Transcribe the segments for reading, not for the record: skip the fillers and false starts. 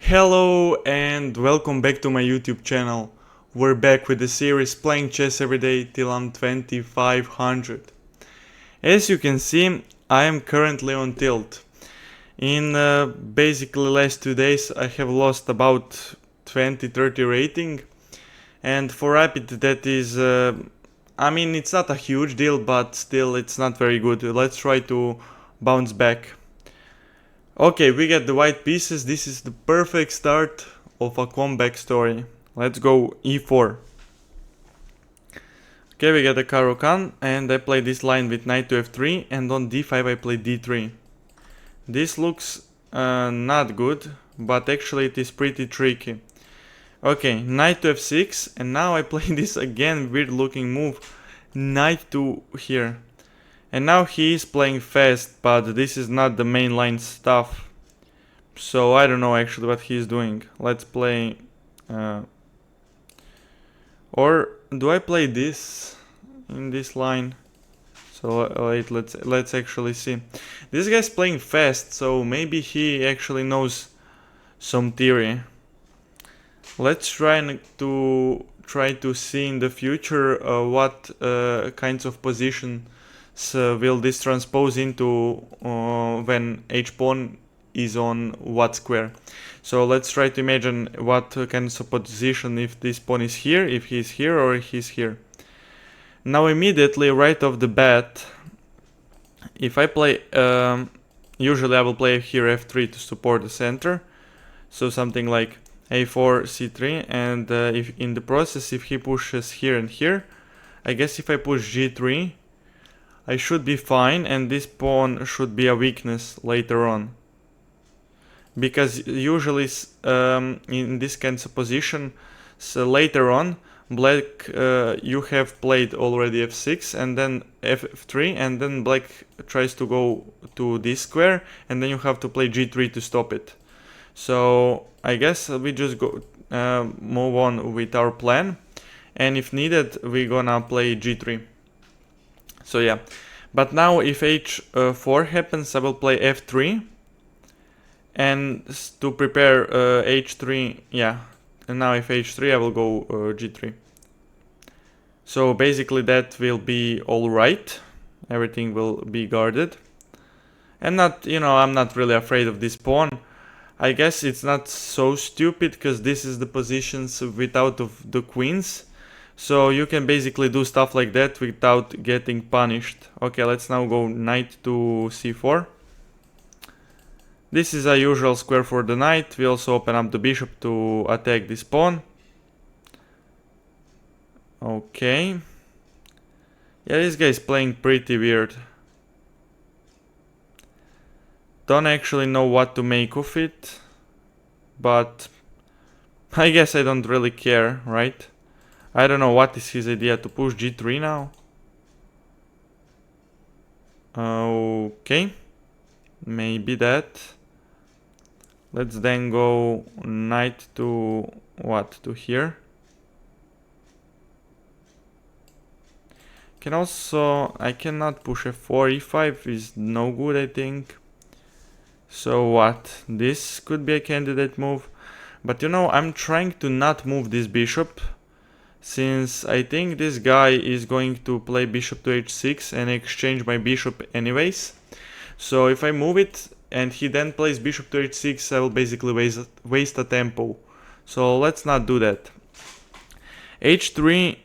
Hello and welcome back to my YouTube channel. We're back with the series playing chess every day till I'm 2500. As you can see, I am currently on tilt. In basically last 2 days I have lost about 20-30 rating, and for Rapid that is, it's not a huge deal, but still it's not very good. Let's try to bounce back. Okay, we get the white pieces. This is the perfect start of a comeback story. Let's go e4. Okay, we get a Caro-Kann, and I play this line with knight to f3, and on d5 I play d3. This looks not good, but actually it is pretty tricky. Okay, knight to f6, and now I play this again weird looking move, knight to here. And now he is playing fast, but this is not the main line stuff. So I don't know actually what he's doing. Let's play... or do I play this in this line? So wait, let's actually see. This guy's playing fast, so maybe he actually knows some theory. Let's try to see in the future what kinds of positions will this transpose into when h pawn is on what square. So let's try to imagine what kinds of position if this pawn is here, if he's here, or he's here. Now immediately right off the bat, if I play, usually I will play here f3 to support the center. So something like a4, c3, and if in the process if he pushes here and here, I guess if I push g3, I should be fine, and this pawn should be a weakness later on. Because usually in this kind of position, so later on, black, you have played already f6 and then f3, and then black tries to go to this square, and then you have to play g3 to stop it. So I guess we just go move on with our plan, and if needed we're gonna play g3. So yeah, but now if h4 happens, I will play f3, and to prepare h3, yeah, and now if h3 I will go g3. So basically that will be alright, everything will be guarded, and not, I'm not really afraid of this pawn. I guess it's not so stupid because this is the positions without of the queens. So you can basically do stuff like that without getting punished. Okay, let's now go knight to c4. This is a usual square for the knight. We also open up the bishop to attack this pawn. Okay. Yeah, this guy is playing pretty weird. Don't actually know what to make of it, but I guess I don't really care, right? I don't know what is his idea, to push g3 now. Okay, maybe that. Let's then go knight to what? To here. I cannot push f4, e5 is no good, I think. So what? This could be a candidate move. But I'm trying to not move this bishop, since I think this guy is going to play bishop to h6 and exchange my bishop anyways. So if I move it and he then plays bishop to h6, I will basically waste a tempo. So let's not do that. h3,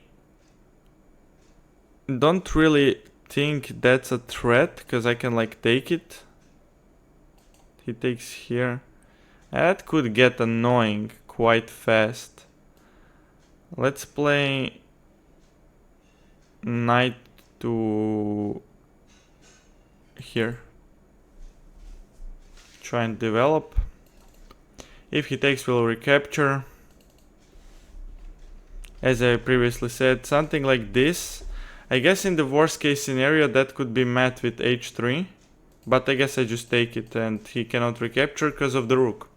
don't really think that's a threat, because I can take it. He takes here. That could get annoying quite fast. Let's play knight to here. Try and develop. If he takes, we'll recapture. As I previously said, something like this. I guess in the worst case scenario that could be met with h3. But I guess I just take it, and he cannot recapture because of the rook.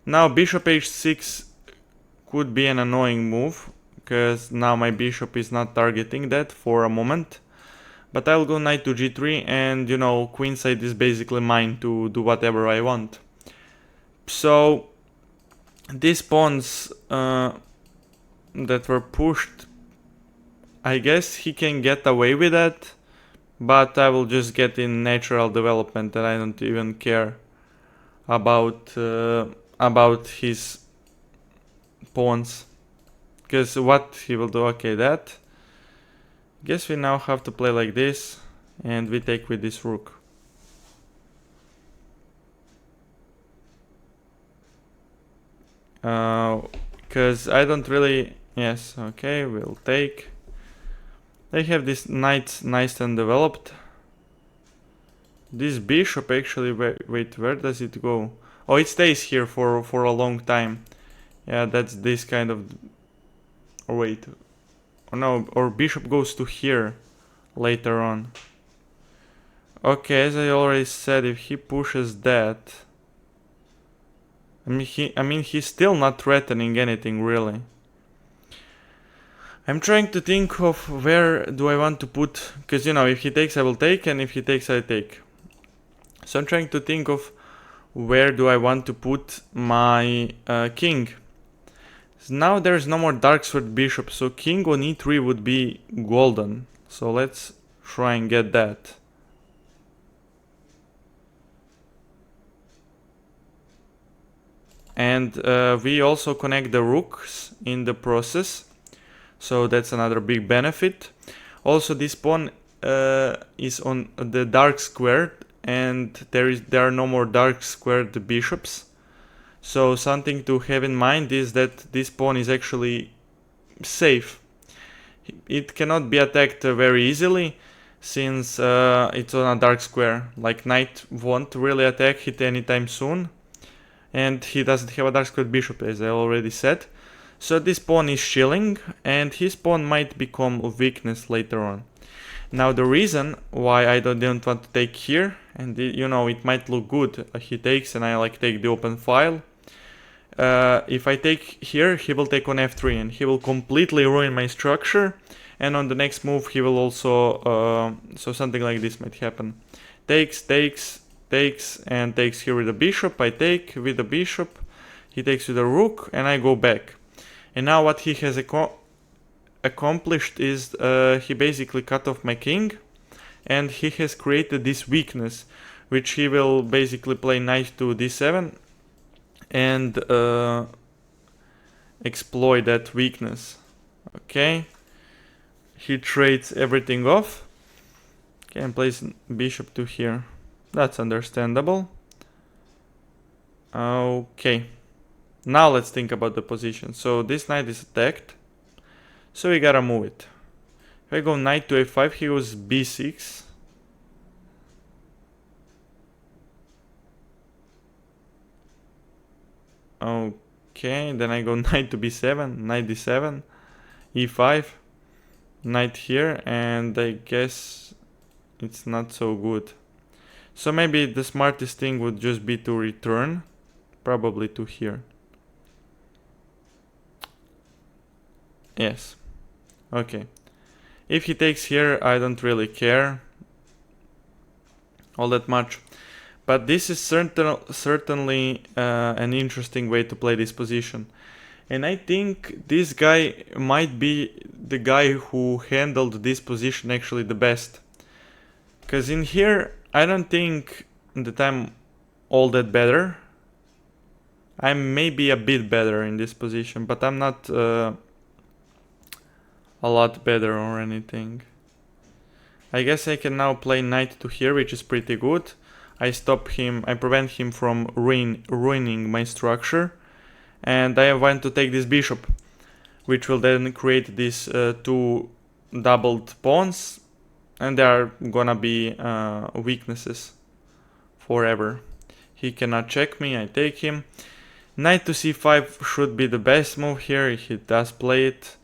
Now bishop h6 could be an annoying move, because now my bishop is not targeting that for a moment. But I'll go knight to g3, and queenside is basically mine to do whatever I want. So these pawns that were pushed, I guess he can get away with that, but I will just get in natural development and I don't even care about his pawns. Because what he will do, okay, that. Guess we now have to play like this, and we take with this rook. Because I don't really... Yes, okay, we'll take. They have this knight nice and developed. This bishop actually, wait, where does it go? Oh, it stays here for a long time. Yeah, that's this kind of... Or wait. Oh no, or bishop goes to here later on. Okay, as I already said, if he pushes that... I mean, he's still not threatening anything, really. I'm trying to think of where do I want to put... Because, you know, if he takes, I will take, and if he takes, I take. So I'm trying to think of where do I want to put my king. So now there's no more dark sword bishop, so king on e3 would be golden. So let's try and get that. And we also connect the rooks in the process, so that's another big benefit. Also, this pawn is on the dark square, and there are no more dark squared bishops. So something to have in mind is that this pawn is actually safe. It cannot be attacked very easily, since it's on a dark square. Like knight won't really attack it anytime soon. And he doesn't have a dark squared bishop, as I already said. So this pawn is chilling, and his pawn might become a weakness later on. Now the reason why I didn't want to take here, and you know, it might look good, he takes and I like take the open file. If I take here, he will take on f3 and he will completely ruin my structure. And on the next move he will also, so something like this might happen. Takes, and takes here with the bishop. I take with the bishop, he takes with the rook, and I go back. And now what he has accomplished is he basically cut off my king, and he has created this weakness, which he will basically play knight to d7 and exploit that weakness. Okay, he trades everything off. Okay, and plays bishop to here. That's understandable. Okay, now let's think about the position. So this knight is attacked, so we gotta move it. If I go knight to a5, he goes b6. Okay, then I go knight to b7, knight d7, e5, knight here, and I guess it's not so good. So maybe the smartest thing would just be to return, probably to here. Yes. Okay. If he takes here, I don't really care all that much. But this is certainly an interesting way to play this position. And I think this guy might be the guy who handled this position actually the best. Because in here, I don't think that I'm all that better. I'm maybe a bit better in this position, but I'm not a lot better or anything. I guess I can now play knight to here, which is pretty good. I stop him, I prevent him from ruining my structure. And I want to take this bishop, which will then create these two doubled pawns. And they are gonna be weaknesses forever. He cannot check me, I take him. Knight to c5 should be the best move here, he does play it.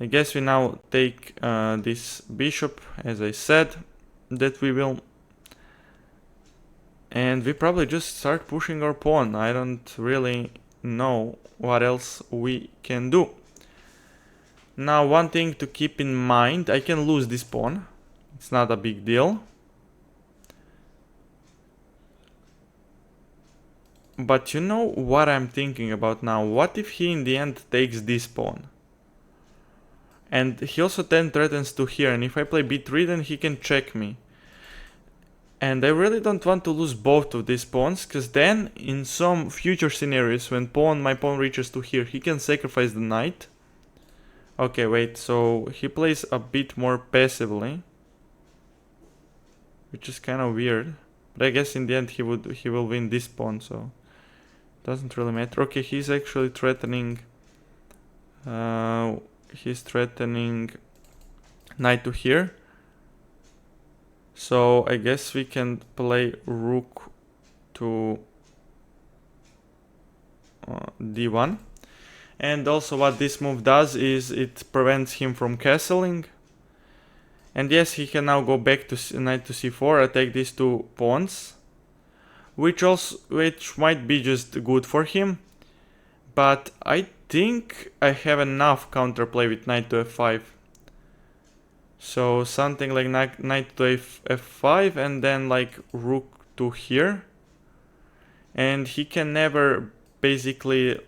I guess we now take this bishop, as I said, that we will. And we probably just start pushing our pawn. I don't really know what else we can do. Now, one thing to keep in mind, I can lose this pawn. It's not a big deal. But you know what I'm thinking about now? What if he in the end takes this pawn? And he also then threatens to here, and if I play b3 then he can check me. And I really don't want to lose both of these pawns, because then in some future scenarios when my pawn reaches to here, he can sacrifice the knight. Okay, wait, so he plays a bit more passively, which is kind of weird. But I guess in the end he will win this pawn, so doesn't really matter. Okay, he's actually threatening. He's threatening knight to here. So I guess we can play rook to d1. And also what this move does is it prevents him from castling. And yes, he can now go back to knight to c4, attack these two pawns, which might be just good for him. But I think I have enough counterplay with knight to f5. So something like knight to f5 and then like rook to here. And he can never basically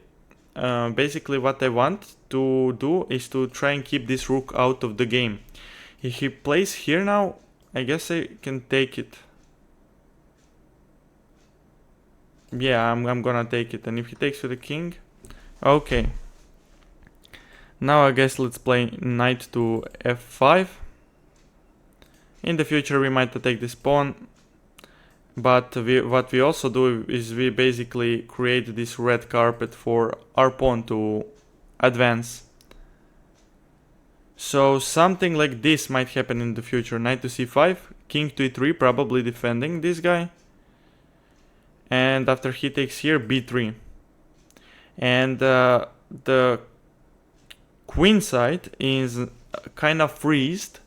what I want to do is to try and keep this rook out of the game. If he plays here now, I guess I can take it. Yeah, I'm gonna take it. And if he takes with the king, okay. Now I guess let's play knight to f5. In the future we might take this pawn, but what we also do is we basically create this red carpet for our pawn to advance. So something like this might happen in the future. Knight to c5, king to e3, probably defending this guy. And after he takes here, b3. And the queen side is kind of freezed.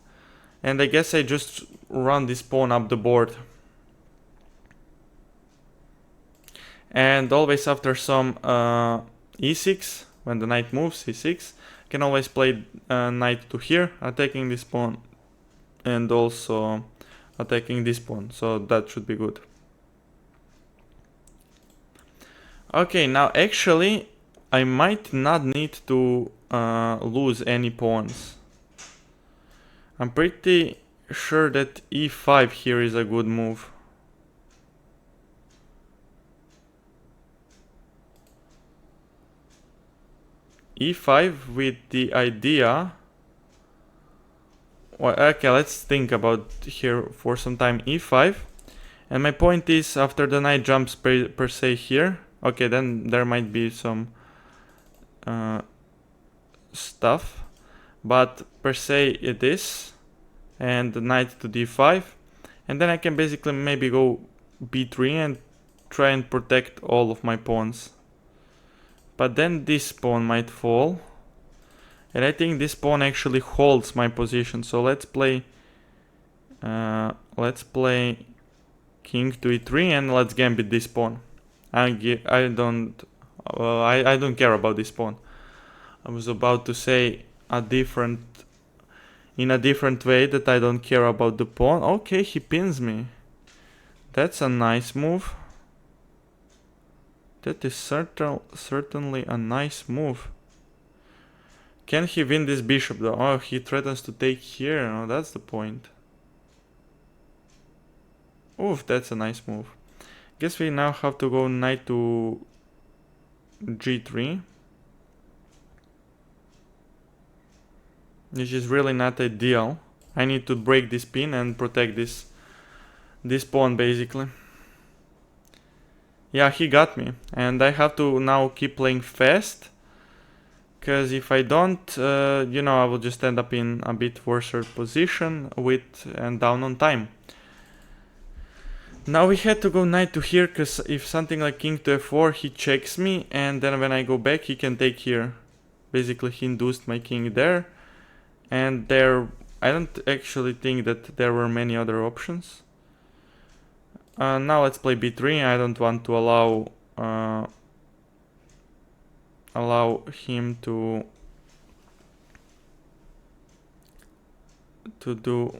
And I guess I just run this pawn up the board. And always after some e6, when the knight moves, e6, I can always play knight to here, attacking this pawn, and also attacking this pawn, so that should be good. Okay, now actually I might not need to lose any pawns. I'm pretty sure that e5 here is a good move. e5 with the idea. Well, okay, let's think about here for some time. e5, and my point is after the knight jumps per se here. Okay, then there might be some stuff, but per se it is, and the knight to d5, and then I can basically maybe go b3 and try and protect all of my pawns. But then this pawn might fall, and I think this pawn actually holds my position. So let's play king to e3 and let's gambit this pawn. I don't care about this pawn. I was about to say in a different way that I don't care about the pawn. Okay, he pins me. That's a nice move. That is certainly a nice move. Can he win this bishop though? Oh, he threatens to take here. Oh, that's the point. Oof, that's a nice move. Guess we now have to go knight to g3. Which is really not ideal. I need to break this pin and protect this pawn basically. Yeah, he got me. And I have to now keep playing fast. Because if I don't, you know, I will just end up in a bit worse position and down on time. Now we had to go knight to here, because if something like king to f4, he checks me, and then when I go back, he can take here. Basically, he induced my king there, and I don't actually think that there were many other options. Now let's play b3. I don't want to allow him to do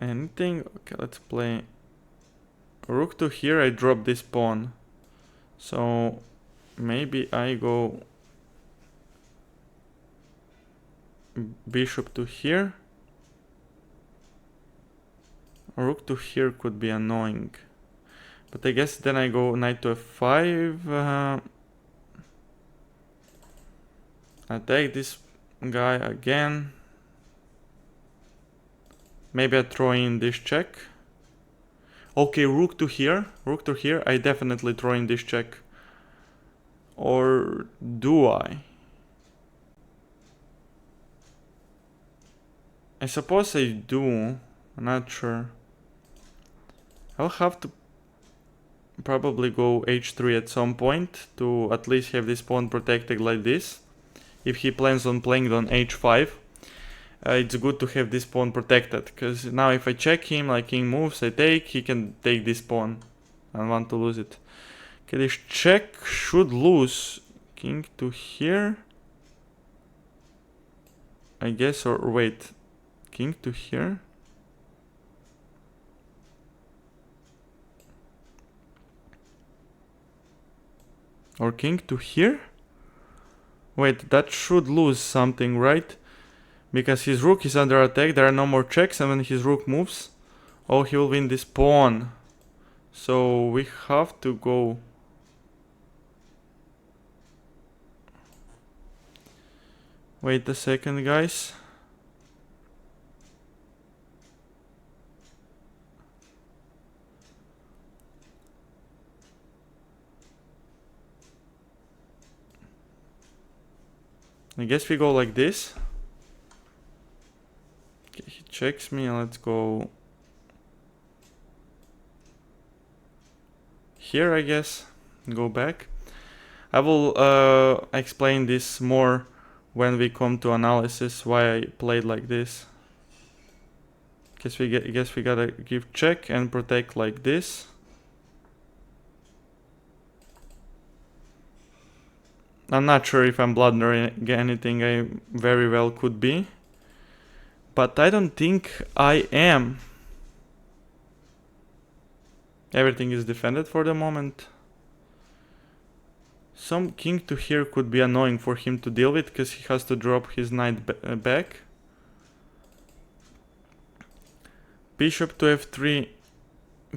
anything. Okay, let's play rook to here. I drop this pawn, So maybe I go bishop to here. Rook to here could be annoying. But I guess then I go knight to f5. I take this guy again. Maybe I throw in this check. Okay, rook to here. Rook to here. I definitely throw in this check. Or do I? I suppose I do. I'm not sure. I'll have to probably go h3 at some point to at least have this pawn protected like this. If he plans on playing on h5, it's good to have this pawn protected, because now if I check him, like king moves, I take, he can take this pawn. I don't want to lose it. Okay, this check should lose. King to here, I guess, or wait, king to here. Or king to here? Wait, that should lose something, right? Because his rook is under attack, there are no more checks, and when his rook moves, oh, he will win this pawn. So we have to go... Wait a second, guys. I guess we go like this. Okay, he checks me. Let's go here, I guess. Go back. I will explain this more when we come to analysis, why I played like this. Guess we gotta give check and protect like this. I'm not sure if I'm blundering anything. I very well could be, but I don't think I am. Everything is defended for the moment. Some king to here could be annoying for him to deal with, because he has to drop his knight back. Bishop to f3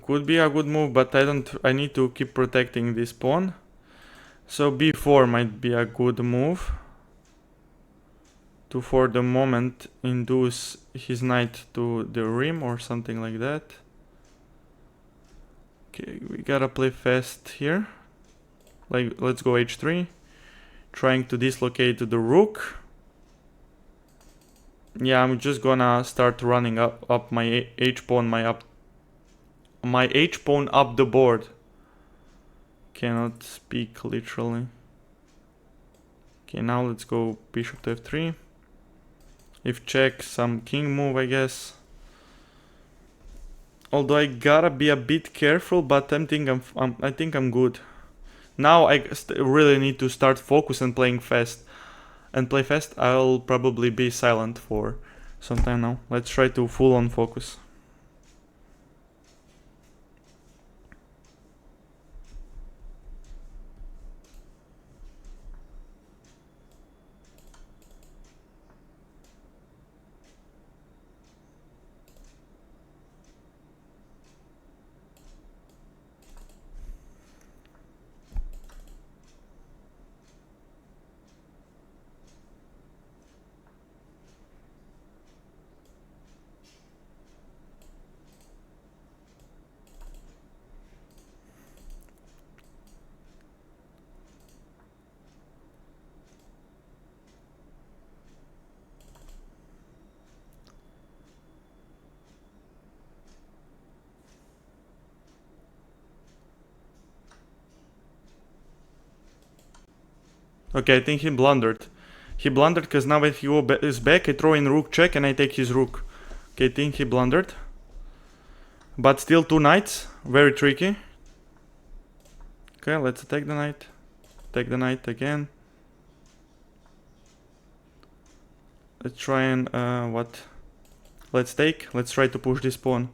could be a good move, but I need to keep protecting this pawn. So b4 might be a good move to, for the moment, induce his knight to the rim or something like that. Okay, we gotta play fast here. Like, let's go h3, trying to dislocate the rook. Yeah, I'm just gonna start running up my h-pawn, my h-pawn up the board. Cannot speak literally. Okay, now let's go bishop to f3. If check, some king move, I guess. Although I gotta be a bit careful, but I think I'm good. Now I really need to start focus and playing fast. And play fast, I'll probably be silent for some time now. Let's try to full on focus. Okay, I think he blundered. He blundered because now when he is back, I throw in rook check and I take his rook. Okay, I think he blundered. But still 2 knights, very tricky. Okay, let's attack the knight. Take the knight again. Let's try and, what? Let's take. Let's try to push this pawn.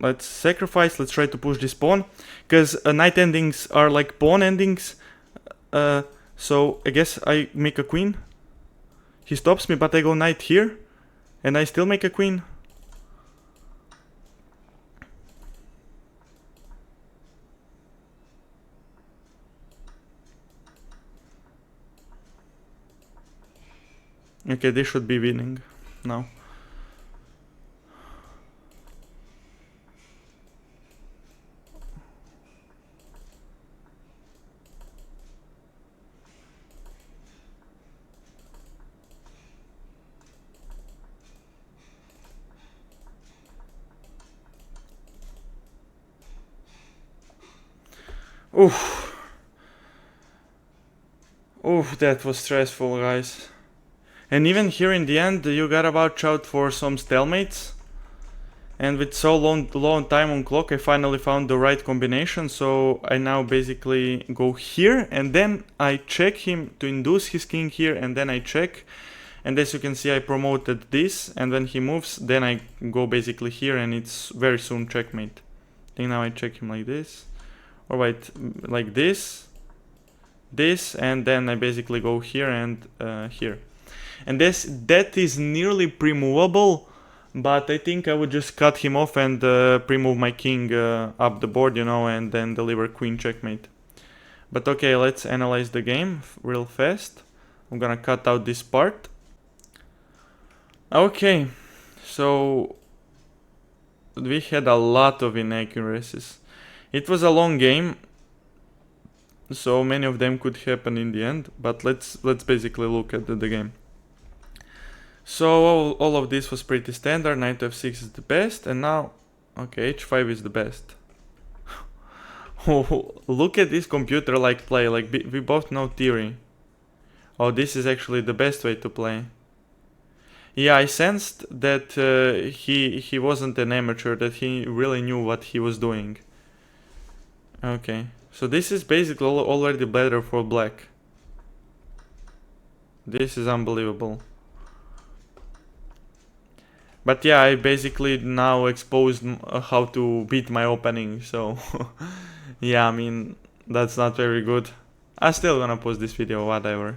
let's sacrifice. Let's try to push this pawn, because knight endings are like pawn endings. So I guess I make a queen. He stops me, but I go knight here, and I still make a queen. Okay, this should be winning now. Oof. Oof, that was stressful, guys. And even here in the end, you gotta watch out for some stalemates. And with so long time on clock, I finally found the right combination. So I now basically go here, and then I check him to induce his king here, and then I check. And as you can see, I promoted this, and when he moves, then I go basically here, and it's very soon checkmate. I think now I check him like this. Or wait, like this, and then I basically go here and here. And that is nearly pre-movable, but I think I would just cut him off and pre-move my king up the board, you know, and then deliver queen checkmate. But okay, let's analyze the game real fast. I'm gonna cut out this part. Okay, so we had a lot of inaccuracies. It was a long game, so many of them could happen in the end, but let's basically look at the game. So all of this was pretty standard. Knight to f6 is the best, and now, okay, h5 is the best. Oh, look at this computer like play, like we both know theory. Oh, this is actually the best way to play. Yeah, I sensed that he wasn't an amateur, that he really knew what he was doing. Okay, so this is basically already better for black. This is unbelievable. But yeah, I basically now exposed how to beat my opening, so yeah, I mean, that's not very good. I'm still gonna post this video, whatever.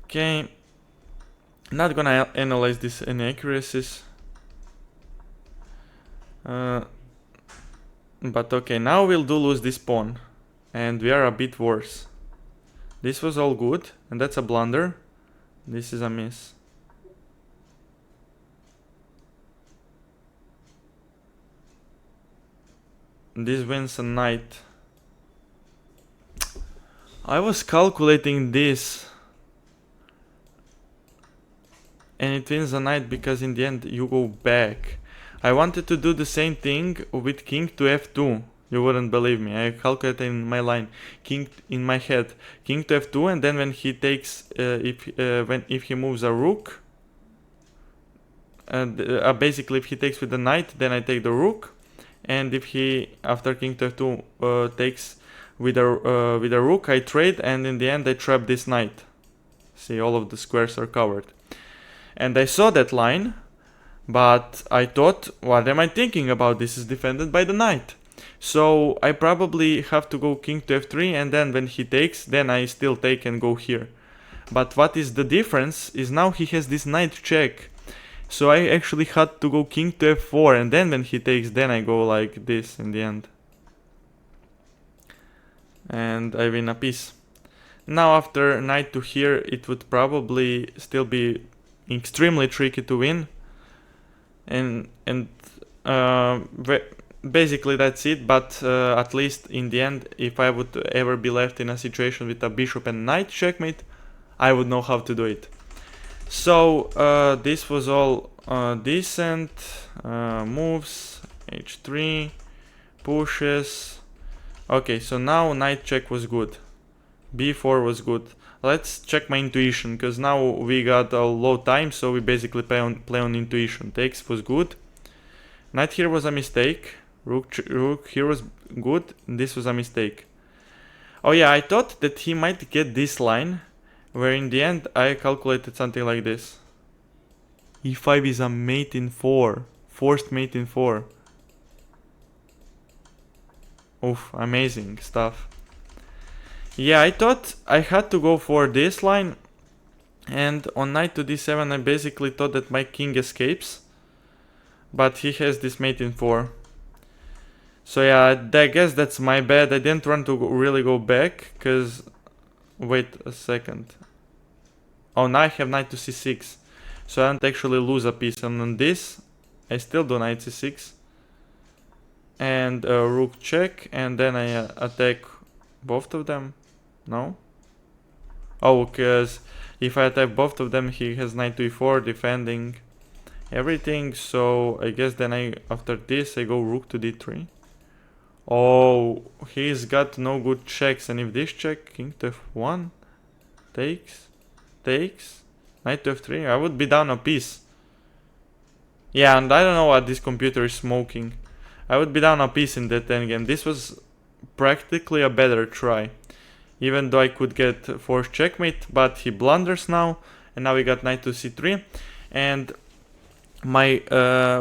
Okay, not gonna analyze these inaccuracies. But okay, now we'll lose this pawn, and we are a bit worse. This was all good, and that's a blunder. This is a miss. This wins a knight. I was calculating this, and it wins a knight because in the end you go back. I wanted to do the same thing with king to f2. You wouldn't believe me. I calculated in my line, king in my head, king to f2, and then when he takes, if he moves a rook, basically if he takes with the knight, then I take the rook, and if he after king to f2 takes with a rook, I trade, and in the end I trap this knight. See, all of the squares are covered, and I saw that line, but I thought, what am I thinking about? This is defended by the knight. So I probably have to go king to f3, and then when he takes, then I still take and go here. But what is the difference is now he has this knight check. So I actually had to go king to f4, and then when he takes, then I go like this in the end. And I win a piece. Now after knight to here, it would probably still be extremely tricky to win. And basically that's it, but at least in the end, if I would ever be left in a situation with a bishop and knight checkmate, I would know how to do it. So this was all decent. Moves, h3, pushes. Okay, so now knight check was good, b4 was good. Let's check my intuition, because now we got a low time, so we basically play on intuition. Takes was good. Knight here was a mistake. Rook here was good. This was a mistake. Oh yeah, I thought that he might get this line, where in the end I calculated something like this. e5 is a mate in 4. Forced mate in 4. Oof, amazing stuff. Yeah, I thought I had to go for this line, and on knight to d7 I basically thought that my king escapes, but he has this mate in 4. So yeah, I guess that's my bad. I didn't want to really go back, cause wait a second. Oh, now I have knight to c6, so I don't actually lose a piece. And on this, I still do knight c6, and rook check, and then I attack both of them. No? Oh, because if I attack both of them, he has knight to e4 defending everything. So I guess then after this I go rook to d3. Oh, he's got no good checks, and if this check, king to f1 takes, knight to f3, I would be down a piece. Yeah, and I don't know what this computer is smoking. I would be down a piece in that endgame. This was practically a better try, even though I could get forced checkmate, but he blunders now, and now we got knight to c3, and my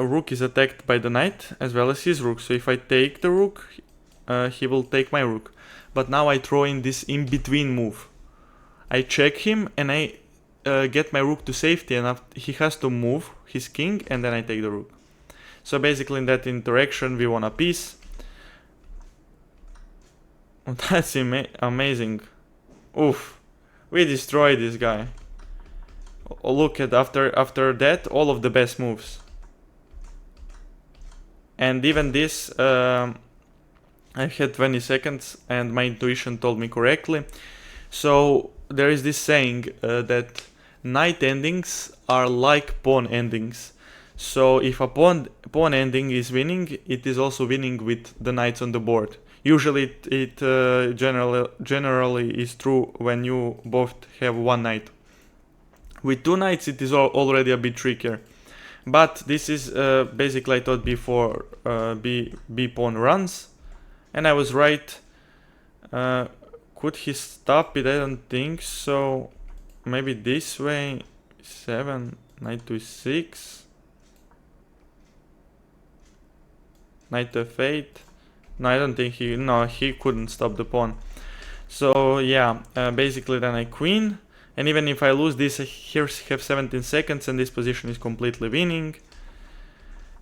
rook is attacked by the knight as well as his rook. So if I take the rook, he will take my rook. But now I throw in this in-between move. I check him and I get my rook to safety, and he has to move his king, and then I take the rook. So basically in that interaction we won a piece. Oh, that's amazing. Oof, we destroyed this guy. Oh, look at after that all of the best moves. And even this I had 20 seconds and my intuition told me correctly. So there is this saying that knight endings are like pawn endings. So if a pawn ending is winning, it is also winning with the knights on the board. Usually it generally is true when you both have one knight. With two knights it is already a bit trickier. But this is basically I thought before b pawn runs, and I was right. Could he stop it? I don't think so. Maybe this way. 7, knight to 6, knight to f8. No, I don't think he couldn't stop the pawn. So yeah, basically then I queen, and even if I lose this, I here have 17 seconds and this position is completely winning.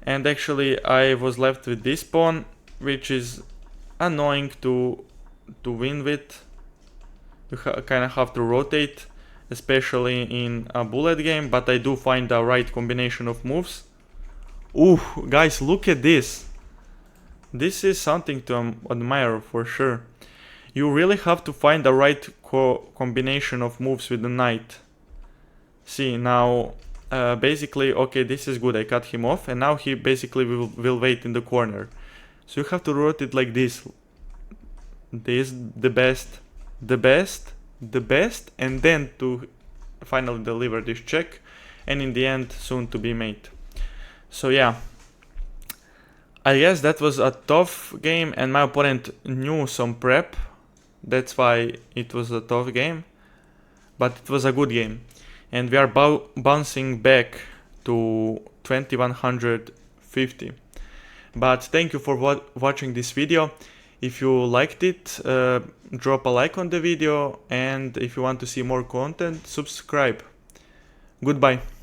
And actually I was left with this pawn, which is annoying to win with. You kind of have to rotate, especially in a bullet game, but I do find the right combination of moves. Ooh, guys, look at this. This is something to admire for sure. You really have to find the right combination of moves with the knight. See, now basically, okay, this is good, I cut him off, and now he basically will wait in the corner. So you have to rotate like this. This, the best, and then to finally deliver this check, and in the end soon to be made. So yeah, I guess that was a tough game, and my opponent knew some prep. That's why it was a tough game, but it was a good game. And we are bouncing back to 2150. But thank you for watching this video. If you liked it, drop a like on the video, and if you want to see more content, subscribe. Goodbye.